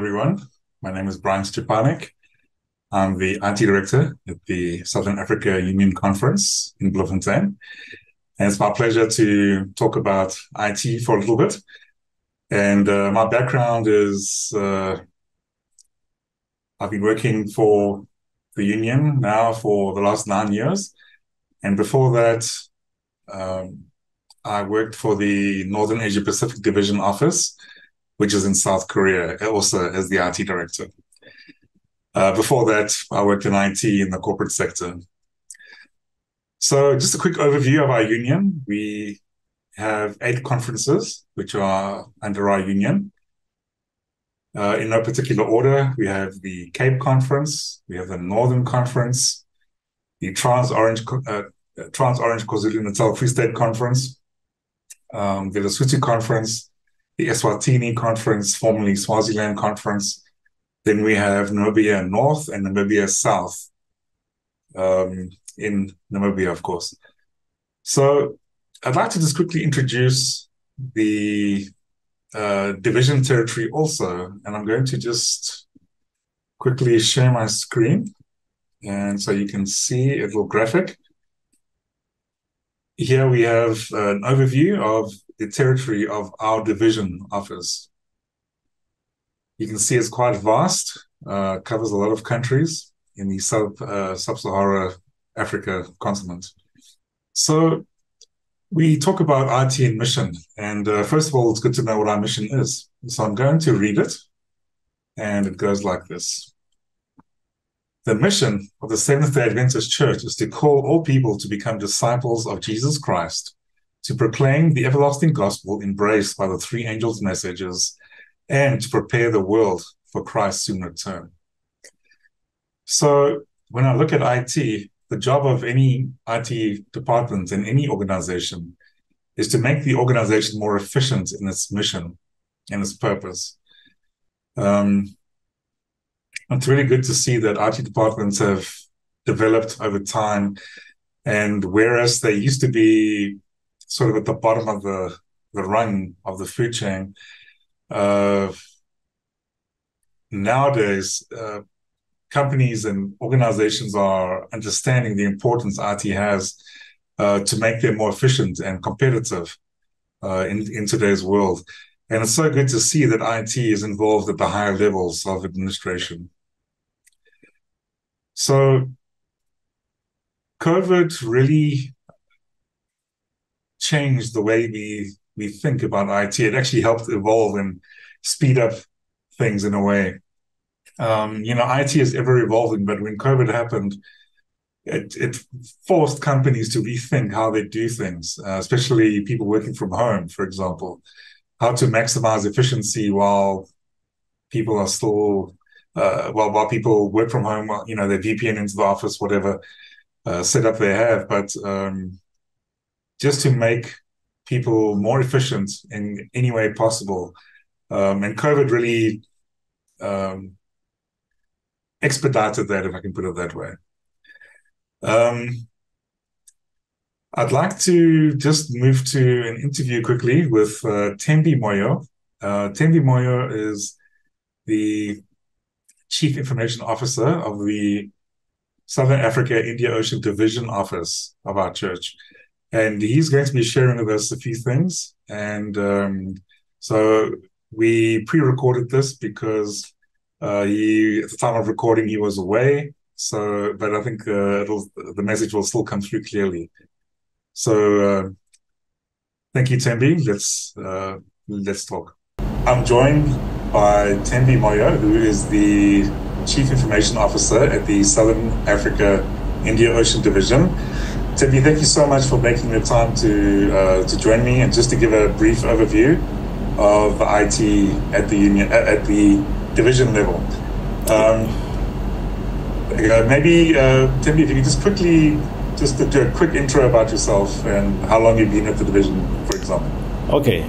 everyone. My name is Brian Stepanek. I'm the IT Director at the Southern Africa Union Conference in Bloemfontein. And it's my pleasure to talk about IT for a little bit. And my background is I've been working for the Union now for the last 9 years. And before that, I worked for the Northern Asia Pacific Division Office, which is in South Korea, also as the IT Director. Before that, I worked in IT in the corporate sector. So just a quick overview of our union. We have 8 conferences, which are under our union. In no particular order, we have the Cape Conference, we have the Northern Conference, the Trans-Orange KwaZulu-Natal Free State Conference, the Lesotho Conference, the Eswatini Conference, formerly Swaziland Conference. Then we have Namibia North and Namibia South, in Namibia, of course. So I'd like to just quickly introduce the division territory also, and I'm going to just quickly share my screen, and so you can see a little graphic. Here we have an overview of the territory of our division office. You can see it's quite vast, covers a lot of countries in the sub-Saharan Africa continent. So we talk about IT and mission, and first of all, it's good to know what our mission is. So I'm going to read it, and it goes like this. The mission of the Seventh-day Adventist Church is to call all people to become disciples of Jesus Christ, to proclaim the everlasting gospel embraced by the 3 angels' messages, and to prepare the world for Christ's soon return. So when I look at IT, the job of any IT department in any organization is to make the organization more efficient in its mission and its purpose. It's really good to see that IT departments have developed over time, and whereas they used to be sort of at the bottom of the rung of the food chain, nowadays companies and organizations are understanding the importance IT has to make them more efficient and competitive in today's world. And it's so good to see that IT is involved at the higher levels of administration. So COVID really changed the way we think about IT. It actually helped evolve and speed up things in a way. IT is ever evolving, but when COVID happened, it forced companies to rethink how they do things, especially people working from home, for example, how to maximize efficiency while people are still, while people work from home, they VPN into the office, whatever setup they have, but just to make people more efficient in any way possible. And COVID really expedited that, if I can put it that way. I'd like to just move to an interview quickly with Thembi Moyo. Thembi Moyo is the Chief Information Officer of the Southern Africa India Ocean Division Office of our church. And he's going to be sharing with us a few things. And so we pre-recorded this because at the time of recording, he was away. But I think the message will still come through clearly. So thank you, Thembi. Let's talk. I'm joined by Thembi Moyo, who is the Chief Information Officer at the Southern Africa India Ocean Division. Thembi, thank you so much for making the time to join me, and just to give a brief overview of IT at the union, at the division level. Maybe, Thembi, if you could just quickly do a quick intro about yourself and how long you've been at the division, for example. Okay.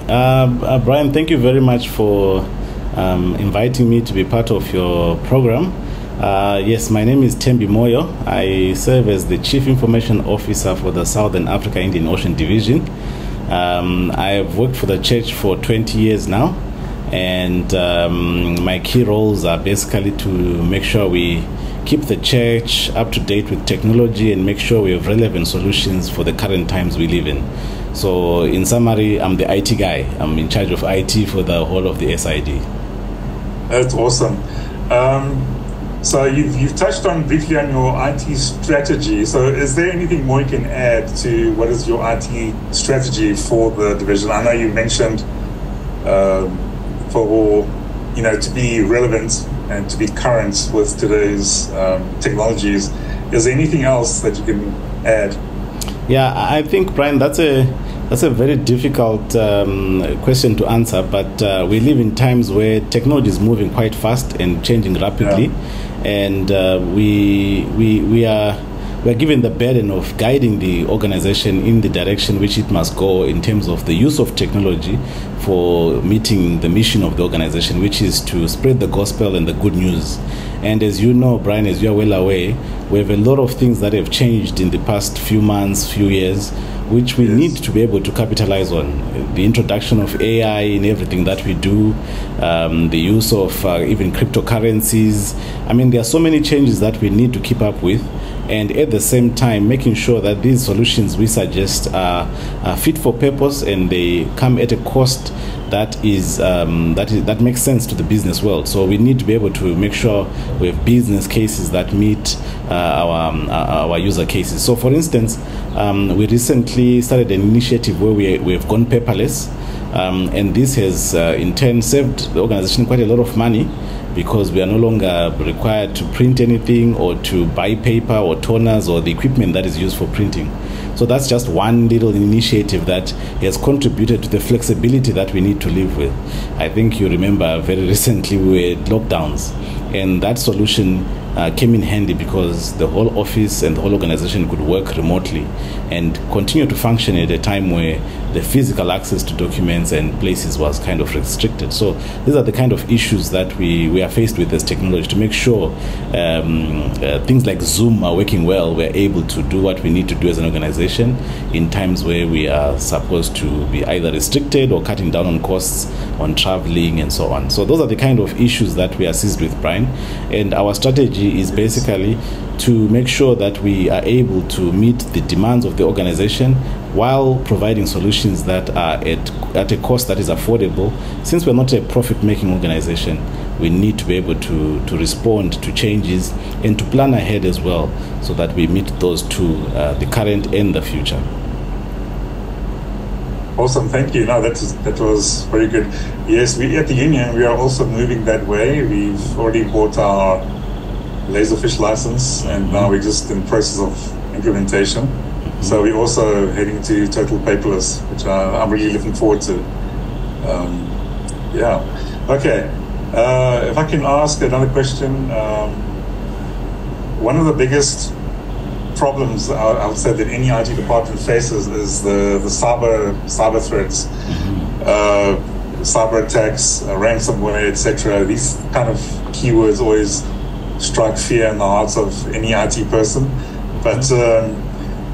Brian, thank you very much for inviting me to be part of your program. Yes, my name is Thembi Moyo. I serve as the Chief Information Officer for the Southern Africa Indian Ocean Division. I've worked for the church for 20 years now. And my key roles are basically to make sure we keep the church up to date with technology and make sure we have relevant solutions for the current times we live in. So in summary, I'm the IT guy. I'm in charge of IT for the whole of the SID. That's awesome. So you've touched on briefly on your IT strategy. So is there anything more you can add to what is your IT strategy for the division? I know you mentioned for to be relevant and to be current with today's technologies. Is there anything else that you can add? Yeah, I think, Brian, that's a very difficult question to answer, but we live in times where technology is moving quite fast and changing rapidly, and we're given the burden of guiding the organization in the direction which it must go in terms of the use of technology for meeting the mission of the organization, which is to spread the gospel and the good news. And as you know, Brian, as you are well aware, we have a lot of things that have changed in the past few months, few years, which we need to be able to capitalize on. The introduction of AI in everything that we do, the use of even cryptocurrencies. I mean, there are so many changes that we need to keep up with, and at the same time making sure that these solutions we suggest are fit for purpose and they come at a cost that makes sense to the business world. So we need to be able to make sure we have business cases that meet our user cases. So for instance, we recently started an initiative where we have gone paperless, and this has in turn saved the organization quite a lot of money, because we are no longer required to print anything or to buy paper or toners or the equipment that is used for printing. So that's just one little initiative that has contributed to the flexibility that we need to live with. I think you remember very recently we were lockdowns, and that solution came in handy because the whole office and the whole organization could work remotely and continue to function at a time where the physical access to documents and places was kind of restricted. So these are the kind of issues that we are faced with as technology, to make sure things like Zoom are working well. We're able to do what we need to do as an organization in times where we are supposed to be either restricted or cutting down on costs on traveling and so on. So those are the kind of issues that we are seized with, Brian. And our strategy is basically to make sure that we are able to meet the demands of the organization while providing solutions that are at a cost that is affordable. Since we're not a profit-making organization, we need to be able to respond to changes and to plan ahead as well, so that we meet those two, the current and the future. Awesome, thank you. No, that was very good. Yes, we at the union, we are also moving that way. We've already bought our Laserfish license, and now we're just in the process of implementation. So we're also heading to total paperless, which I'm really looking forward to. Okay. If I can ask another question, one of the biggest problems I would say that any IT department faces is the cyber threats, cyber attacks, ransomware, etc. These kind of keywords always strike fear in the hearts of any IT person. But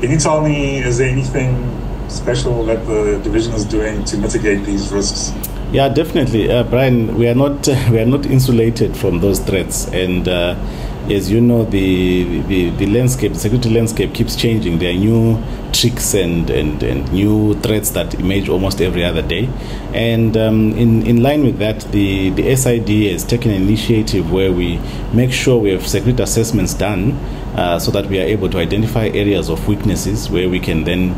can you tell me, is there anything special that the division is doing to mitigate these risks? Yeah, definitely, Brian. We are not insulated from those threats, and as you know, the landscape, the security landscape keeps changing. There are new tricks and new threats that emerge almost every other day. And in line with that, the SID has taken an initiative where we make sure we have security assessments done, so that we are able to identify areas of weaknesses where we can then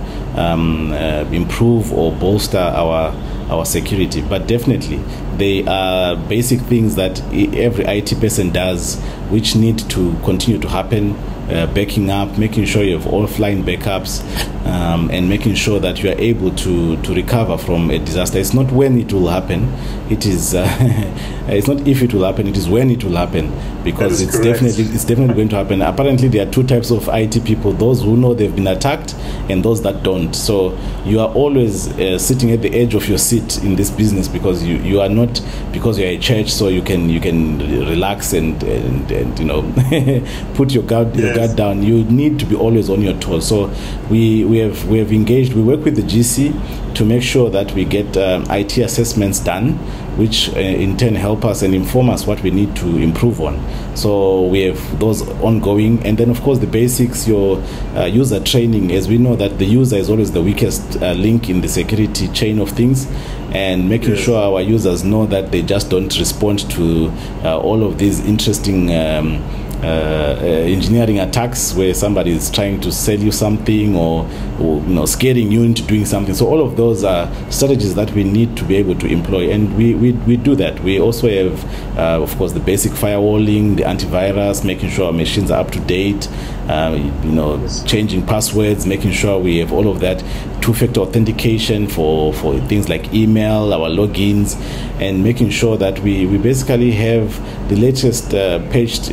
improve or bolster our security. But definitely, they are basic things that every IT person does, which need to continue to happen. Backing up, making sure you have offline backups, and making sure that you are able to recover from a disaster. It's not when it will happen. It is it's not if it will happen. It is when it will happen, because it's definitely going to happen. Apparently, there are two types of IT people: those who know they've been attacked and those that don't. So you are always sitting at the edge of your seat in this business, because you are not, because you are a church, so you can relax and put your guard down. You need to be always on your toes. So we have engaged. We work with the GC to make sure that we get IT assessments done, which in turn help us and inform us what we need to improve on. So we have those ongoing, and then of course the basics, your user training, as we know that the user is always the weakest link in the security chain of things, and making sure our users know that they just don't respond to all of these interesting engineering attacks where somebody is trying to sell you something or scaring you into doing something. So all of those are strategies that we need to be able to employ, and we do that. We also have of course the basic firewalling, the antivirus, making sure our machines are up to date, changing passwords, making sure we have all of that, two-factor authentication for things like email, our logins, and making sure that we basically have the latest patched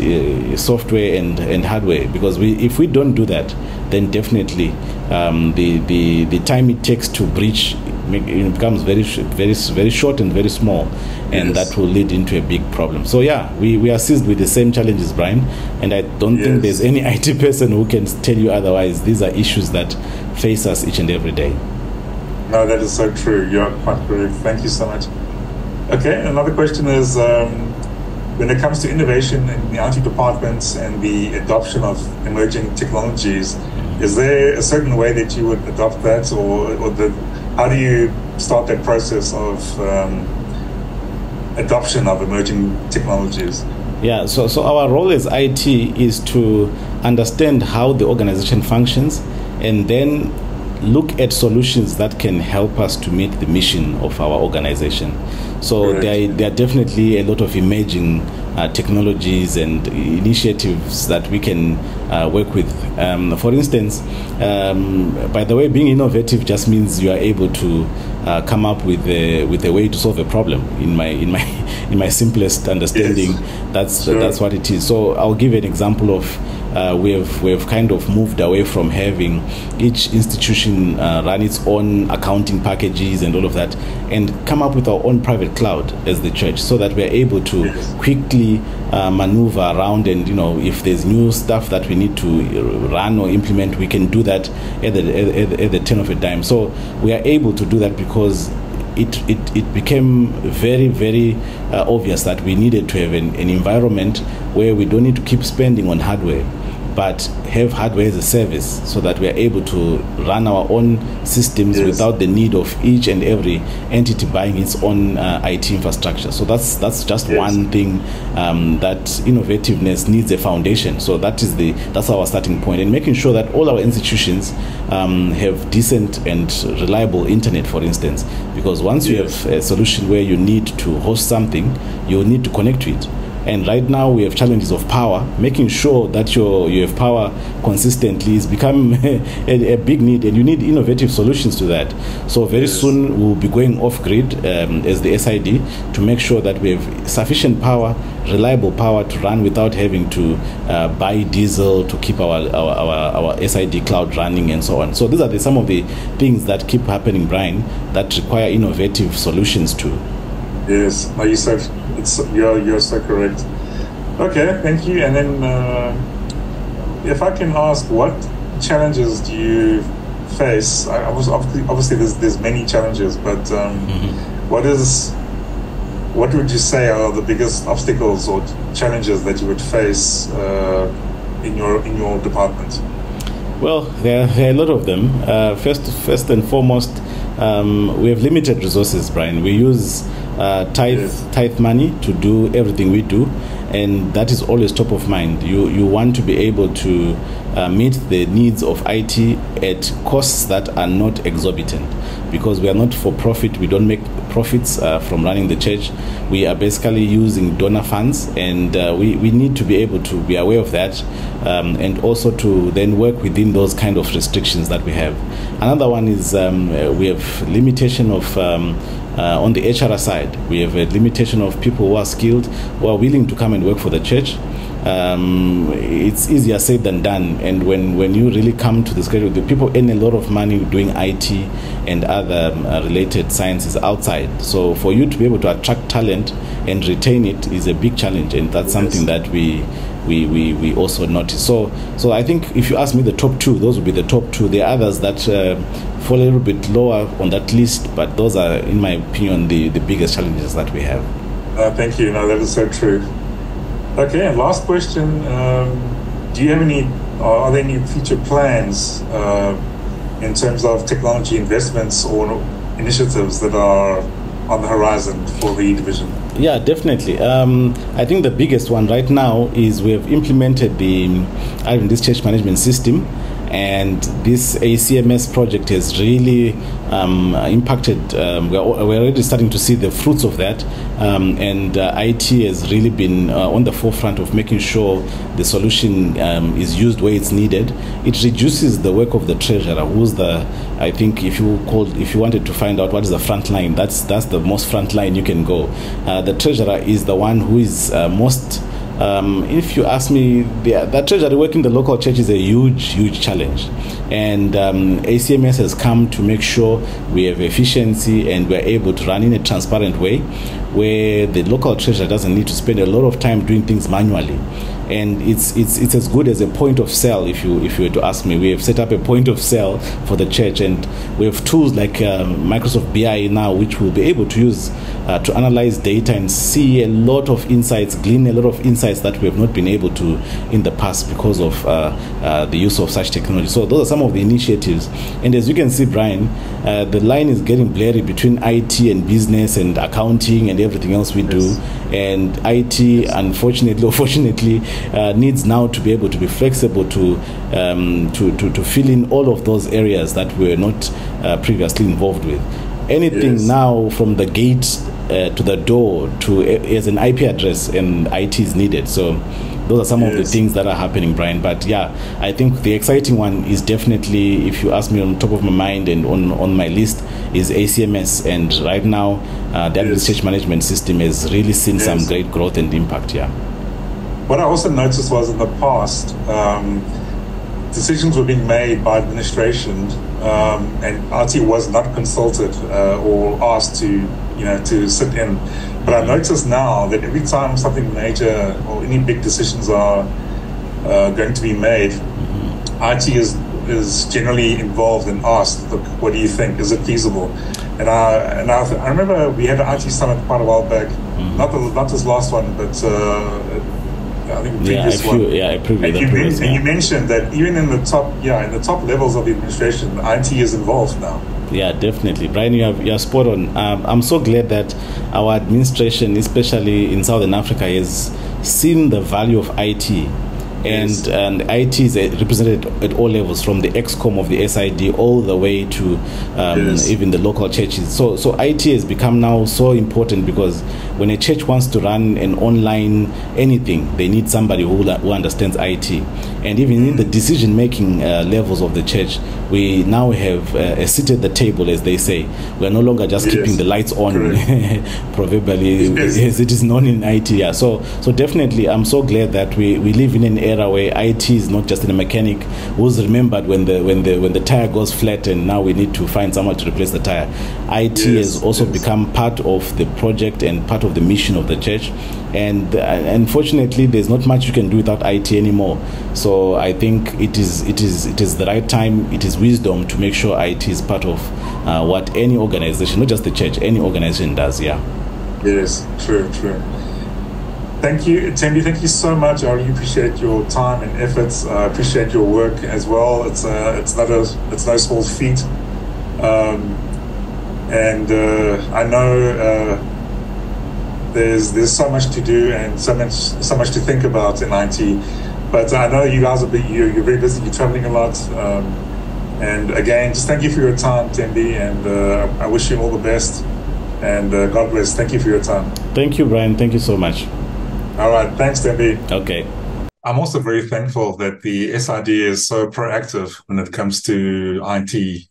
software and hardware, because if we don't do that, then definitely the time it takes to breach becomes very short and very small, and that will lead into a big problem. So yeah, we are seized with the same challenges, Brian, and I don't think there's any IT person who can tell you otherwise. These are issues that face us each and every day. No, that is so true. You're quite correct. Thank you so much. Okay, another question is, when it comes to innovation in the IT departments and the adoption of emerging technologies, is there a certain way that you would adopt that, or how do you start that process of adoption of emerging technologies? Yeah, so our role as IT is to understand how the organization functions, and then look at solutions that can help us to meet the mission of our organization. So there are definitely a lot of emerging technologies and initiatives that we can work with. For instance, by the way, being innovative just means you are able to come up with a way to solve a problem. In my simplest understanding, that's what it is. So I'll give an example of we have kind of moved away from having each institution run its own accounting packages and all of that, and come up with our own private cloud as the church, so that we're able to quickly maneuver around, and if there's new stuff that we need to run or implement, we can do that at the turn of a dime. So we are able to do that because it became very, very obvious that we needed to have an environment where we don't need to keep spending on hardware, but have hardware as a service, so that we are able to run our own systems without the need of each and every entity buying its own IT infrastructure. So that's just one thing, that innovativeness needs a foundation. So that's our starting point, and making sure that all our institutions have decent and reliable internet, for instance, because once you have a solution where you need to host something, you need to connect to it. And right now we have challenges of power. Making sure that you have power consistently is becoming a big need, and you need innovative solutions to that. So very soon we'll be going off grid as the SID, to make sure that we have sufficient power, reliable power to run without having to buy diesel to keep our SID cloud running and so on. So these are some of the things that keep happening, Brian, that require innovative solutions too. Yes, no, you're so correct. Okay, thank you. And then, if I can ask, what challenges do you face? Obviously, there's many challenges, but what would you say are the biggest obstacles or challenges that you would face in your department? Well, there are a lot of them. First and foremost, we have limited resources, Brian. We use tithe money to do everything we do, and that is always top of mind. You want to be able to meet the needs of IT at costs that are not exorbitant, because we are not for profit. We don't make profits from running the church. We are basically using donor funds, and we need to be able to be aware of that, and also to then work within those kind of restrictions that we have. Another one is we have limitation of on the HR side. We have a limitation of people who are skilled, who are willing to come and work for the church. It's easier said than done, and when you really come to the schedule, the people earn a lot of money doing IT and other related sciences outside. So for you to be able to attract talent and retain it is a big challenge, and that's something that we we also notice. So I think if you ask me the top two, those would be the top two. There are others that fall a little bit lower on that list, but those are, in my opinion, the biggest challenges that we have. Thank you. No, that is so true. Okay, and last question. Do you have any, are there any future plans in terms of technology investments or initiatives that are on the horizon for the division? Yeah, definitely. I think the biggest one right now is we have implemented this church management system, and this ACMS project has really impacted. We're already starting to see the fruits of that, and IT has really been on the forefront of making sure the solution is used where it's needed. It reduces the work of the treasurer, who's I think if you wanted to find out what is the front line, that's the most front line you can go. The treasurer is the one who is most. If you ask me, the treasury work in the local church is a huge challenge, and ACMS has come to make sure we have efficiency and we're able to run in a transparent way, where the local treasurer doesn't need to spend a lot of time doing things manually. And it's as good as a point of sale. If you were to ask me, we have set up a point of sale for the church, and we have tools like Microsoft BI now, which we'll be able to use to analyze data and see a lot of insights, glean a lot of insights that we have not been able to in the past because of the use of such technology. So those are some of the initiatives. And as you can see, Brian, the line is getting blurry between IT and business and accounting and everything else we do. And IT, unfortunately or fortunately, needs now to be able to be flexible to fill in all of those areas that we were not previously involved with. Anything now from the gate to the door to as an IP address, and IT is needed. So those are some of the things that are happening, Brian. But yeah, I think the exciting one is definitely, if you ask me, on top of my mind and on my list, is ACMS. And right now, the church management system has really seen some great growth and impact. Yeah. What I also noticed was in the past, decisions were being made by administration, and IT was not consulted or asked to sit in. But I noticed now that every time something major or any big decisions are going to be made, IT is generally involved and asked, look, what do you think? Is it feasible? And I remember we had an IT summit quite a while back, not this last one, but I think the previous one. And you mentioned that even in the top levels of the administration, IT is involved now. Yeah, definitely, Brian. You're spot on. I'm so glad that our administration, especially in Southern Africa, has seen the value of IT. And IT is represented at all levels, from the ExCom of the SID all the way to even the local churches. So IT has become now so important, because when a church wants to run an online anything, they need somebody who understands IT. And even in the decision-making levels of the church, we now have a seat at the table, as they say. We're no longer just keeping the lights on, proverbially, as it is known in IT. Yeah. So definitely, I'm so glad that we live in an era where IT is not just a mechanic who's remembered when the tire goes flat and now we need to find someone to replace the tire. IT has also become part of the project and part of the mission of the church. And unfortunately, there's not much you can do without IT anymore. So I think it is the right time, it is wisdom to make sure IT is part of what any organization, not just the church, any organization does. Yeah. Yes, true. Thank you, Thembi. Thank you so much. I really appreciate your time and efforts. I appreciate your work as well. It's no small feat, and I know there's so much to do and so much to think about in IT. But I know you guys you're very busy. You're traveling a lot, and again, just thank you for your time, Thembi, and I wish you all the best. And God bless. Thank you for your time. Thank you, Brian. Thank you so much. All right. Thanks, Thembi. Okay. I'm also very thankful that the SID is so proactive when it comes to IT,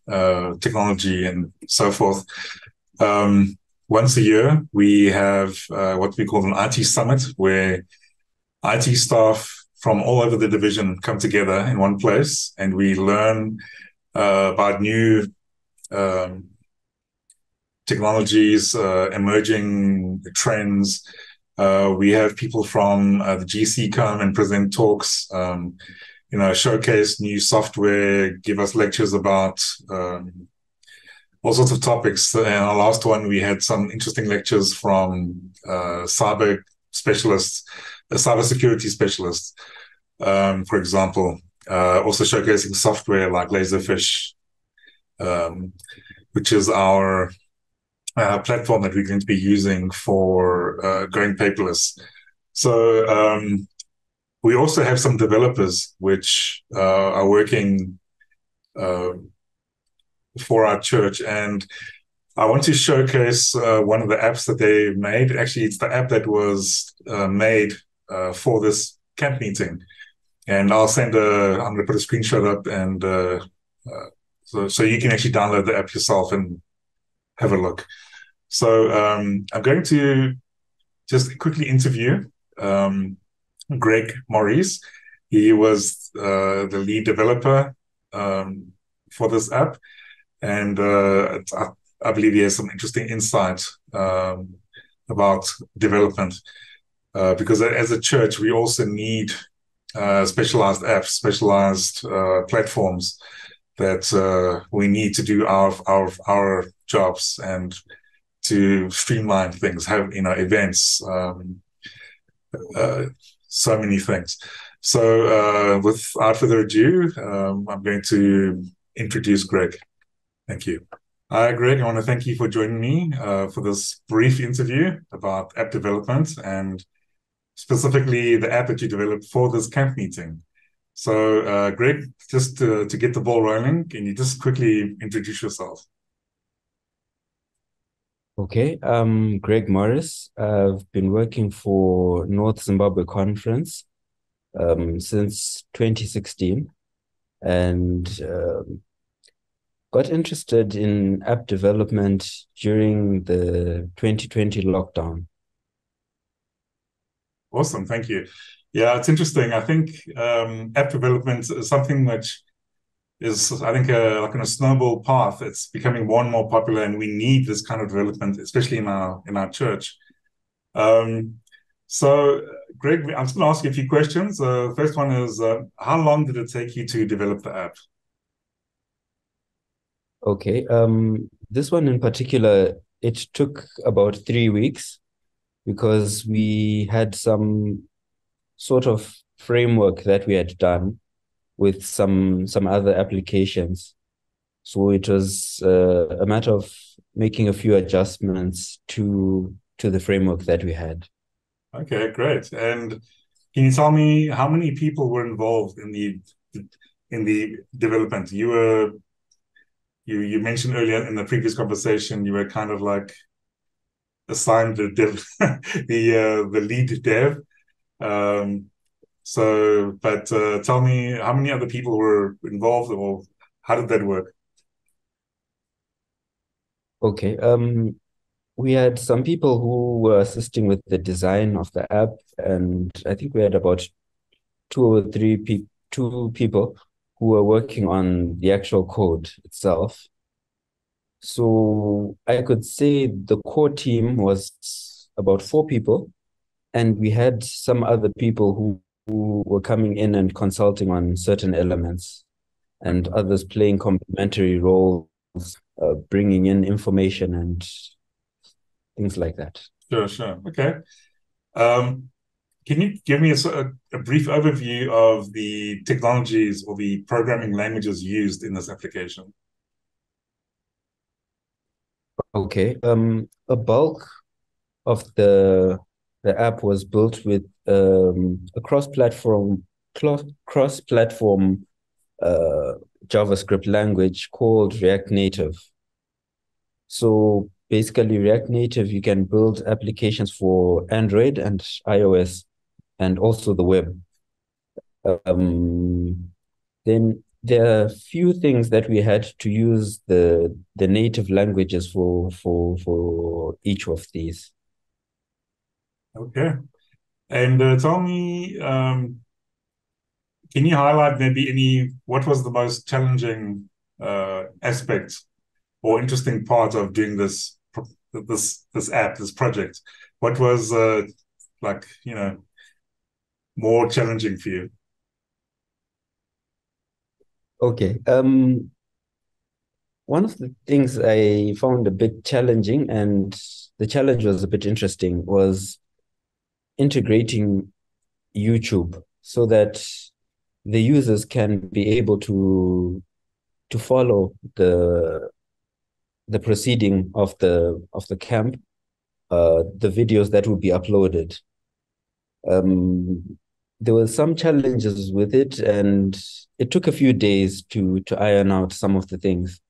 technology, and so forth. Once a year, we have what we call an IT summit, where IT staff from all over the division come together in one place, and we learn about new technologies, emerging trends, We have people from the GC come and present talks, showcase new software, give us lectures about all sorts of topics. And our last one, we had some interesting lectures from cyber specialists, cybersecurity specialists, for example, also showcasing software like Laserfish, which is our platform that we're going to be using for going paperless. So we also have some developers which are working for our church, and I want to showcase one of the apps that they made. Actually, it's the app that was made for this camp meeting, and I'm going to put a screenshot up, and so you can actually download the app yourself and have a look. So I'm going to just quickly interview Greg Maurice. He was the lead developer for this app, and I believe he has some interesting insight about development, because as a church, we also need specialized apps, specialized platforms that we need to do our jobs and to streamline things, have events, so many things. So without further ado, I'm going to introduce Greg. Thank you. Hi, Greg. I want to thank you for joining me for this brief interview about app development and specifically the app that you developed for this camp meeting. So, Greg, just to get the ball rolling, can you just quickly introduce yourself? Okay, I'm Greg Morris. I've been working for North Zimbabwe Conference since 2016, and got interested in app development during the 2020 lockdown. Awesome, thank you. Yeah, it's interesting. I think app development is something which is, I think, like on a snowball path. It's becoming more and more popular, and we need this kind of development, especially in our church. So, Greg, I'm just going to ask you a few questions. First one is, how long did it take you to develop the app? Okay, this one in particular, it took about 3 weeks because we had some sort of framework that we had done with some other applications. So it was a matter of making a few adjustments to the framework that we had. Okay, great. And can you tell me how many people were involved in the development? You mentioned earlier in the previous conversation you were kind of like assigned the the lead dev. But tell me how many other people were involved, or how did that work? Okay, we had some people who were assisting with the design of the app, and I think we had about two people who were working on the actual code itself. So I could say the core team was about 4 people, and we had some other people who were coming in and consulting on certain elements, and others playing complementary roles, bringing in information and things like that. Sure. Okay. Can you give me a brief overview of the technologies or the programming languages used in this application? Okay. A bulk of the app was built with a cross-platform JavaScript language called React Native. So basically, React Native, you can build applications for Android and iOS, and also the web. Then there are a few things that we had to use the native languages for each of these. Okay. And tell me, can you highlight maybe what was the most challenging aspect or interesting part of doing this app, this project? What was like, more challenging for you? Okay. One of the things I found a bit challenging, and the challenge was a bit interesting, was integrating YouTube so that the users can be able to follow the proceeding of the camp, the videos that would be uploaded. There were some challenges with it, and it took a few days to iron out some of the things,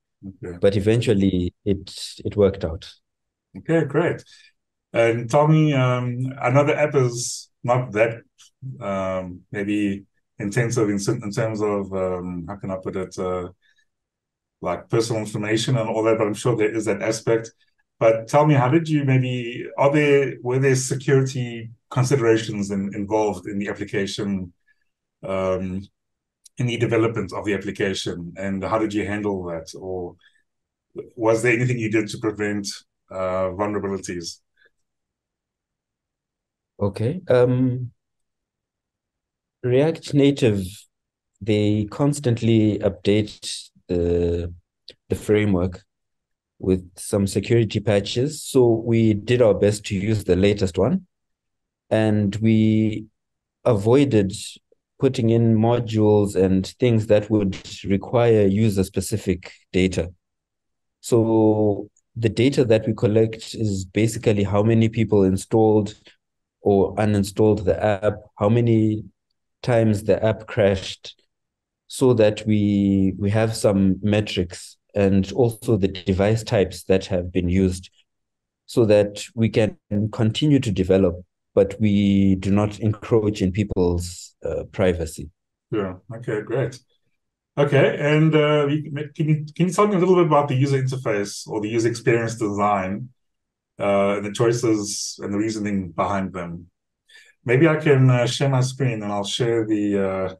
Okay. but eventually it worked out. Okay, great. And tell me, I know the app is not that maybe intensive in terms of how can I put it, like personal information and all that, but I'm sure there is that aspect. But tell me, how did you maybe, were there security considerations involved in the application, um, in the development of the application, and how did you handle that? Or was there anything you did to prevent vulnerabilities? Okay. React Native, they constantly update the framework with some security patches. So we did our best to use the latest one, and we avoided putting in modules and things that would require user-specific data. So the data that we collect is basically how many people installed or uninstalled the app, how many times the app crashed, so that we have some metrics, and also the device types that have been used, so that we can continue to develop, but we do not encroach in people's privacy. Yeah. Okay, great. Okay, and can you tell me a little bit about the user interface or the user experience design, and the choices and the reasoning behind them? Maybe I can share my screen and I'll share the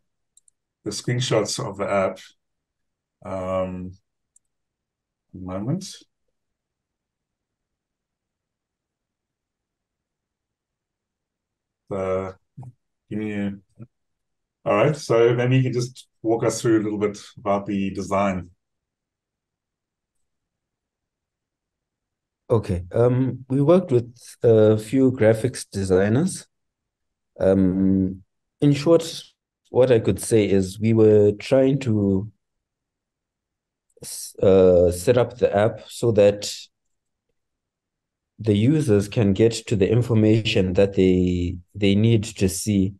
screenshots of the app. A moment. Uh, give me. All right, so maybe you can just walk us through a little bit about the design. Okay. We worked with a few graphics designers. In short, what I could say is we were trying to set up the app so that the users can get to the information that they need to see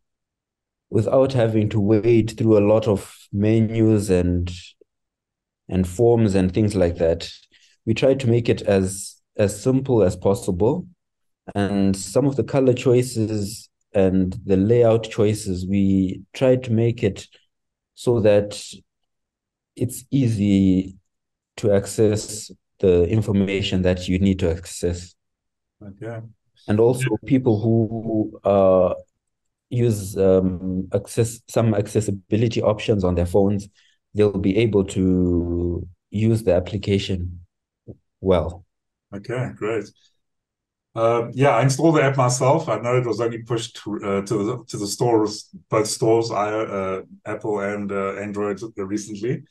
without having to wade through a lot of menus and forms and things like that. We tried to make it as simple as possible, and some of the color choices and the layout choices, we tried to make it so that it's easy to access the information that you need to access. Okay. And also people who use some accessibility options on their phones, they'll be able to use the application well. Okay, great. Yeah, I installed the app myself. I know it was only pushed to the stores, both stores, Apple and Android recently.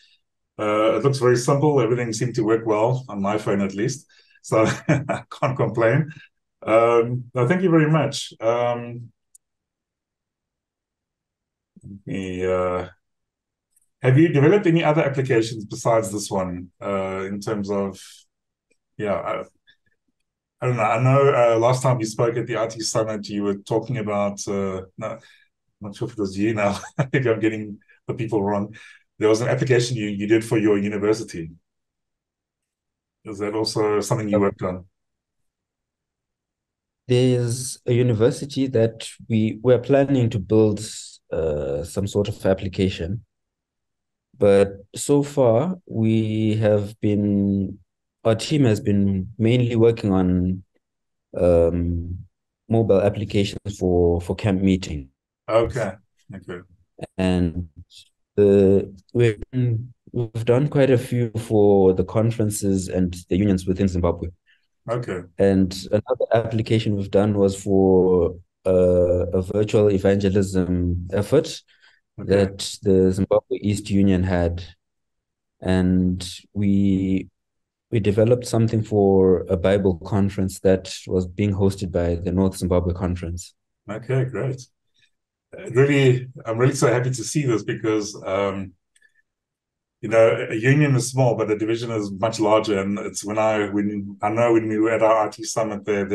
It looks very simple. Everything seemed to work well on my phone, at least. So I can't complain. No, thank you very much. Have you developed any other applications besides this one? In terms of, yeah, I don't know. I know last time we spoke at the IT Summit, you were talking about, no, I'm not sure if it was you now. I think I'm getting the people wrong. There was an application you did for your university. Is that also something you worked on? There's a university that we're planning to build some sort of application. But so far, our team has been mainly working on um, mobile applications for camp meeting. Okay. Okay. And we've done quite a few for the conferences and the unions within Zimbabwe. Okay. And another application we've done was for a virtual evangelism effort that the Zimbabwe East Union had, and we developed something for a Bible conference that was being hosted by the North Zimbabwe Conference. Okay, great. Really, I'm really so happy to see this because a union is small, but a division is much larger. And it's when we were at our IT summit there,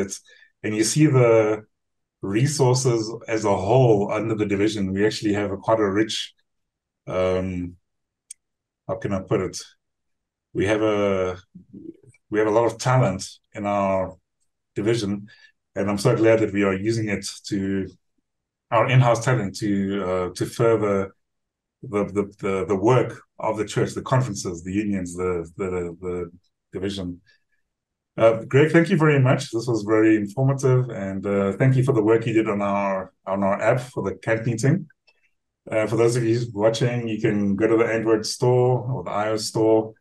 and you see the resources as a whole under the division, we actually have quite a rich, how can I put it? We have a lot of talent in our division, and I'm so glad that we are using it our in-house talent to further the work of the church, the conferences, the unions, the division. Greg, thank you very much. This was very informative, and thank you for the work you did on our app for the camp meeting. For those of you watching, you can go to the Android store or the iOS store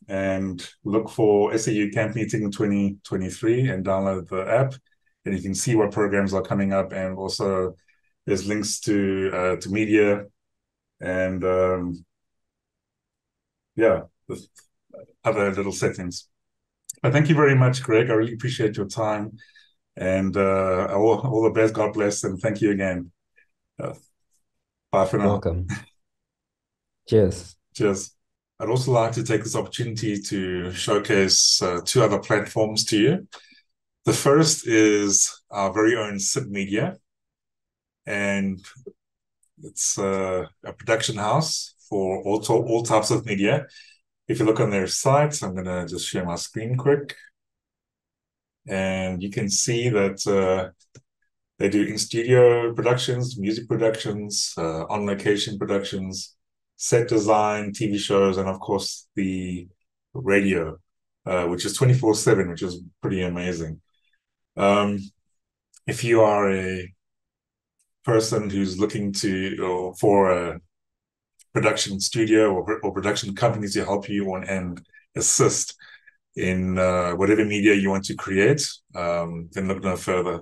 and look for SAU Camp Meeting 2023 and download the app, and you can see what programs are coming up, and also there's links to media and other little settings. But thank you very much, Greg. I really appreciate your time, and all the best. God bless, and thank you again. Bye for now. Welcome. Cheers. Cheers. I'd also like to take this opportunity to showcase two other platforms to you. The first is our very own SIP Media, and it's a production house for all types of media. If you look on their site, I'm going to just share my screen quick, and you can see that they do in-studio productions, music productions, on-location productions, set design, TV shows, and of course the radio, which is 24/7, which is pretty amazing. If you are a person who's looking for a production studio or production company to help you and assist in whatever media you want to create, then look no further.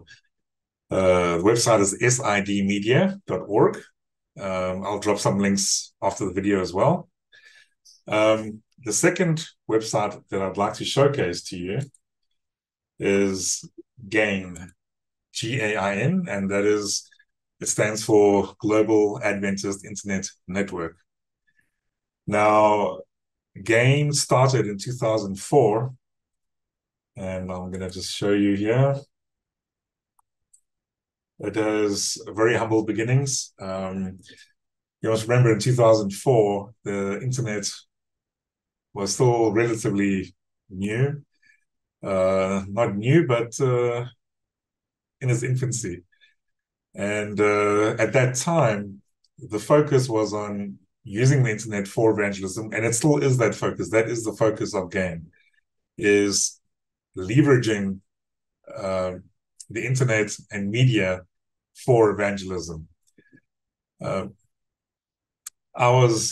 The website is sidmedia.org. I'll drop some links after the video as well. The second website that I'd like to showcase to you is GAIN, GAIN, and it stands for Global Adventist Internet Network. Now, GAIN started in 2004, and I'm going to just show you here. It has very humble beginnings. You must remember in 2004, the internet was still relatively new. Not new, but in its infancy. And at that time, the focus was on using the internet for evangelism, and it still is that focus. That is the focus of GAIN, is leveraging the internet and media for evangelism. I was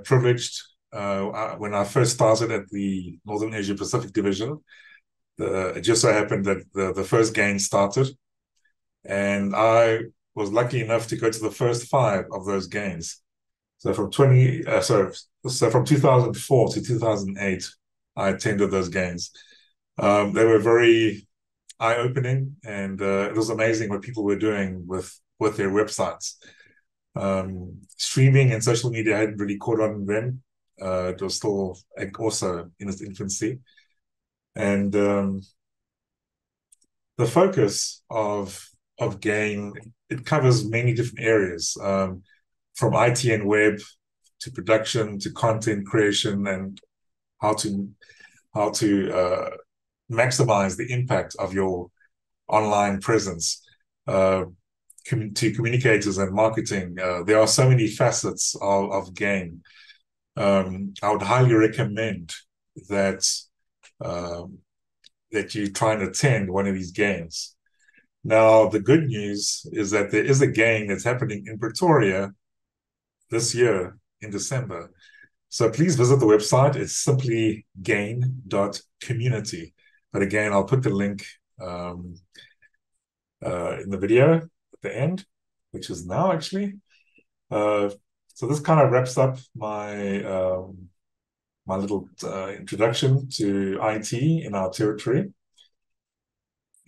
privileged when I first started at the Northern Asia Pacific Division. It just so happened that the first GAIN started, and I was lucky enough to go to the first 5 of those GAINs. So from 2004 to 2008, I attended those GAINs. They were very eye-opening, and it was amazing what people were doing with their websites. Streaming and social media hadn't really caught on then. It was still also in its infancy. And the focus of GAIN, it covers many different areas, from IT and web to production to content creation, and how to maximize the impact of your online presence, to communicators and marketing. There are so many facets of GAIN. I would highly recommend that you try and attend one of these GAINs. Now, the good news is that there is a GAIN that's happening in Pretoria this year in December. So please visit the website. It's simply gain.community. But again, I'll put the link in the video at the end, which is now actually. So this kind of wraps up my my little introduction to IT in our territory.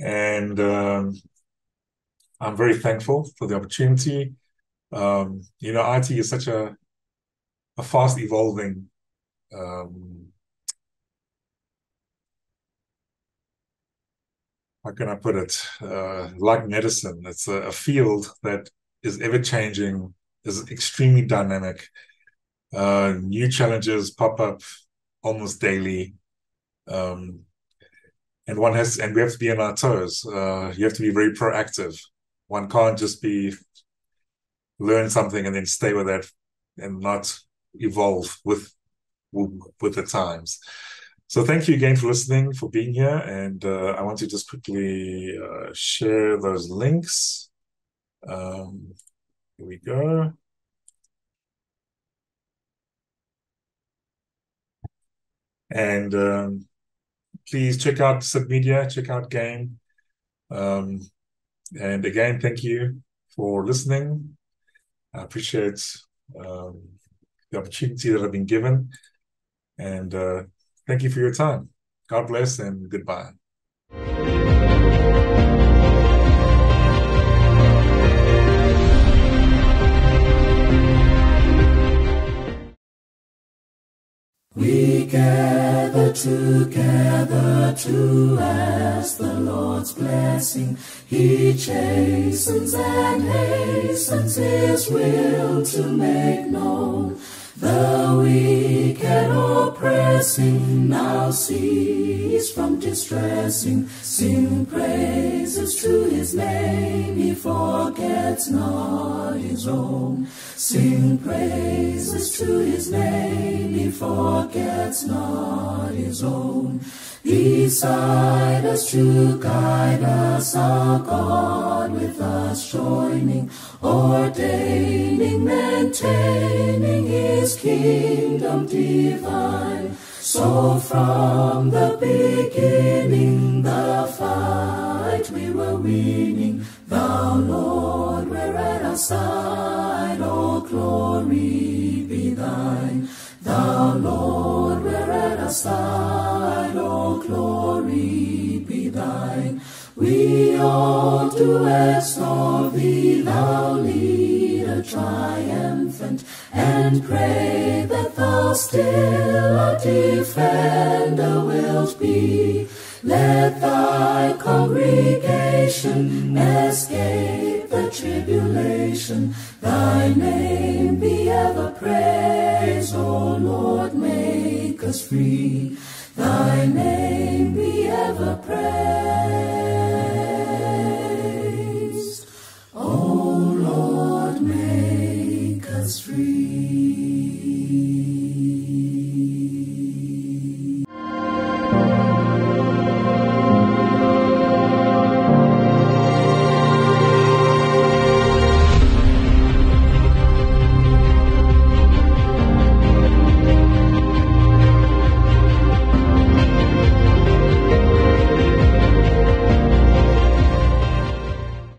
And I'm very thankful for the opportunity. You know, IT is such a fast evolving how can I put it? Like medicine, it's a field that is ever changing, is extremely dynamic. New challenges pop up almost daily. And we have to be on our toes. You have to be very proactive. One can't just learn something and then stay with that and not evolve with the times. So thank you again for listening, for being here. And I want to just quickly share those links. Here we go. And please check out Submedia, check out Game. And again, thank you for listening. I appreciate the opportunity that I've been given. And thank you for your time. God bless and goodbye. We gather together to ask the Lord's blessing. He chastens and hastens His will to make known. The weak and oppressing now cease from distressing. Sing praises to His name, He forgets not His own. Sing praises to His name, He forgets not His own. Beside us to guide us, our God with us joining, ordaining, maintaining His kingdom divine. So from the beginning the fight we were winning. Thou, Lord, were at our side, all glory be thine. Thou, Lord, were at our side, all glory be thine. We all do extol Thee, Thou leader triumphant, and pray that Thou still our defender wilt be. Let Thy congregation escape the tribulation. Thy name be ever praised, O Lord, make us free. Thy name be ever praised.